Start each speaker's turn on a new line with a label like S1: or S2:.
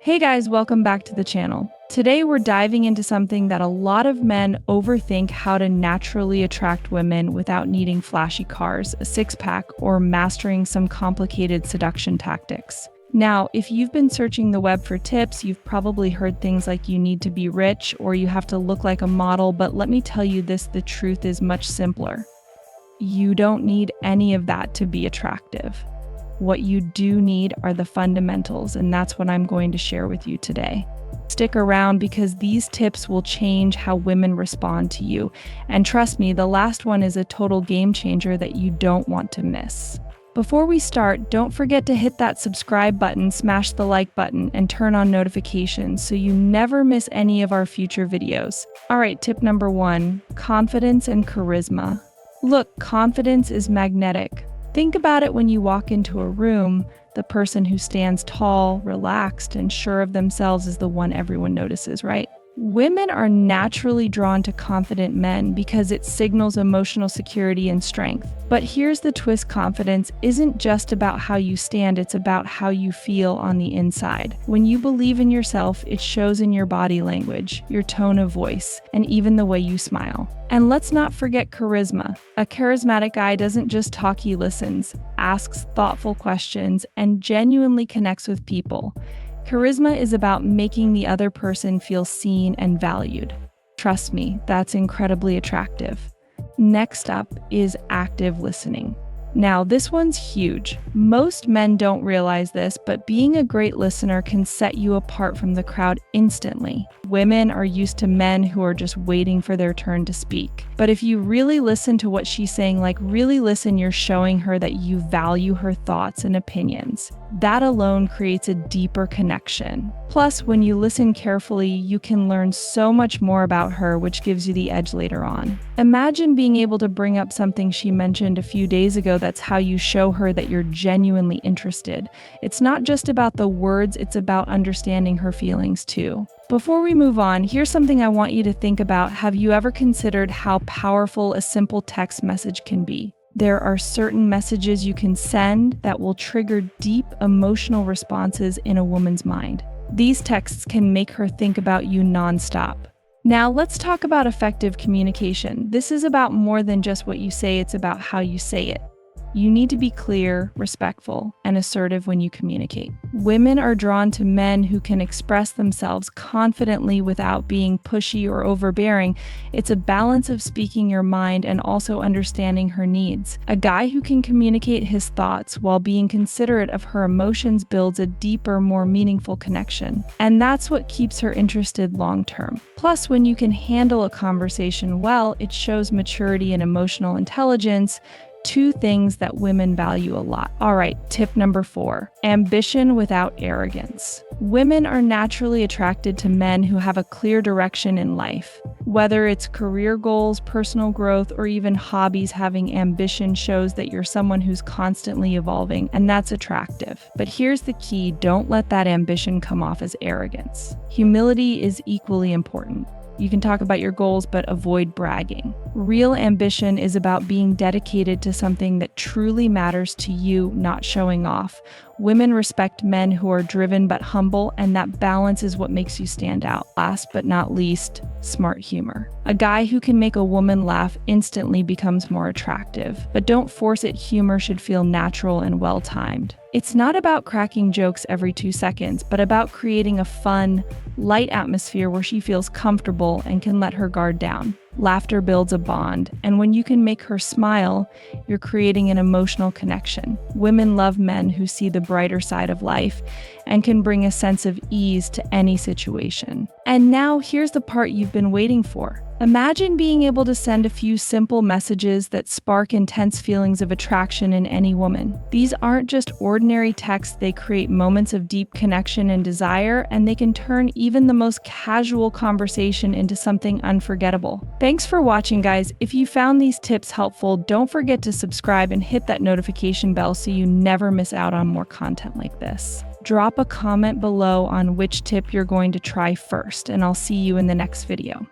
S1: Hey guys, welcome back to the channel. Today we're diving into something that a lot of men overthink: how to naturally attract women without needing flashy cars, a six-pack, or mastering some complicated seduction tactics. Now, if you've been searching the web for tips, you've probably heard things like you need to be rich or you have to look like a model, but let me tell you this, the truth is much simpler. You don't need any of that to be attractive. What you do need are the fundamentals, and that's what I'm going to share with you today. Stick around because these tips will change how women respond to you. And trust me, the last one is a total game changer that you don't want to miss. Before we start, don't forget to hit that subscribe button, smash the like button, and turn on notifications so you never miss any of our future videos. All right, tip number 1, confidence and charisma. Look, confidence is magnetic. Think about it when you walk into a room. The person who stands tall, relaxed, and sure of themselves is the one everyone notices, right? Women are naturally drawn to confident men because it signals emotional security and strength. But here's the twist: confidence isn't just about how you stand, it's about how you feel on the inside. When you believe in yourself, it shows in your body language, your tone of voice, and even the way you smile. And let's not forget charisma. A charismatic guy doesn't just talk, he listens, asks thoughtful questions, and genuinely connects with people. Charisma is about making the other person feel seen and valued. Trust me, that's incredibly attractive. Next up is active listening. Now, this one's huge. Most men don't realize this, but being a great listener can set you apart from the crowd instantly. Women are used to men who are just waiting for their turn to speak. But if you really listen to what she's saying, like really listen, you're showing her that you value her thoughts and opinions. That alone creates a deeper connection. Plus, when you listen carefully, you can learn so much more about her, which gives you the edge later on. Imagine being able to bring up something she mentioned a few days ago. That's how you show her that you're genuinely interested. It's not just about the words, it's about understanding her feelings too. Before we move on, here's something I want you to think about. Have you ever considered how powerful a simple text message can be? There are certain messages you can send that will trigger deep emotional responses in a woman's mind. These texts can make her think about you nonstop. Now, let's talk about effective communication. This is about more than just what you say, it's about how you say it. You need to be clear, respectful, and assertive when you communicate. Women are drawn to men who can express themselves confidently without being pushy or overbearing. It's a balance of speaking your mind and also understanding her needs. A guy who can communicate his thoughts while being considerate of her emotions builds a deeper, more meaningful connection. And that's what keeps her interested long term. Plus, when you can handle a conversation well, it shows maturity and emotional intelligence. Two things that women value a lot. All right, tip number 4, ambition without arrogance. Women are naturally attracted to men who have a clear direction in life. Whether it's career goals, personal growth, or even hobbies, having ambition shows that you're someone who's constantly evolving, and that's attractive. But here's the key: don't let that ambition come off as arrogance. Humility is equally important. You can talk about your goals, but avoid bragging. Real ambition is about being dedicated to something that truly matters to you, not showing off. Women respect men who are driven but humble, and that balance is what makes you stand out. Last but not least, smart humor. A guy who can make a woman laugh instantly becomes more attractive. But don't force it. Humor should feel natural and well-timed. It's not about cracking jokes every 2 seconds, but about creating a fun, light atmosphere where she feels comfortable and can let her guard down. Laughter builds a bond, and when you can make her smile, you're creating an emotional connection. Women love men who see the brighter side of life and can bring a sense of ease to any situation. And now here's the part you've been waiting for. Imagine being able to send a few simple messages that spark intense feelings of attraction in any woman. These aren't just ordinary texts, they create moments of deep connection and desire, and they can turn even the most casual conversation into something unforgettable. Thanks for watching, guys. If you found these tips helpful, don't forget to subscribe and hit that notification bell so you never miss out on more content like this. Drop a comment below on which tip you're going to try first, and I'll see you in the next video.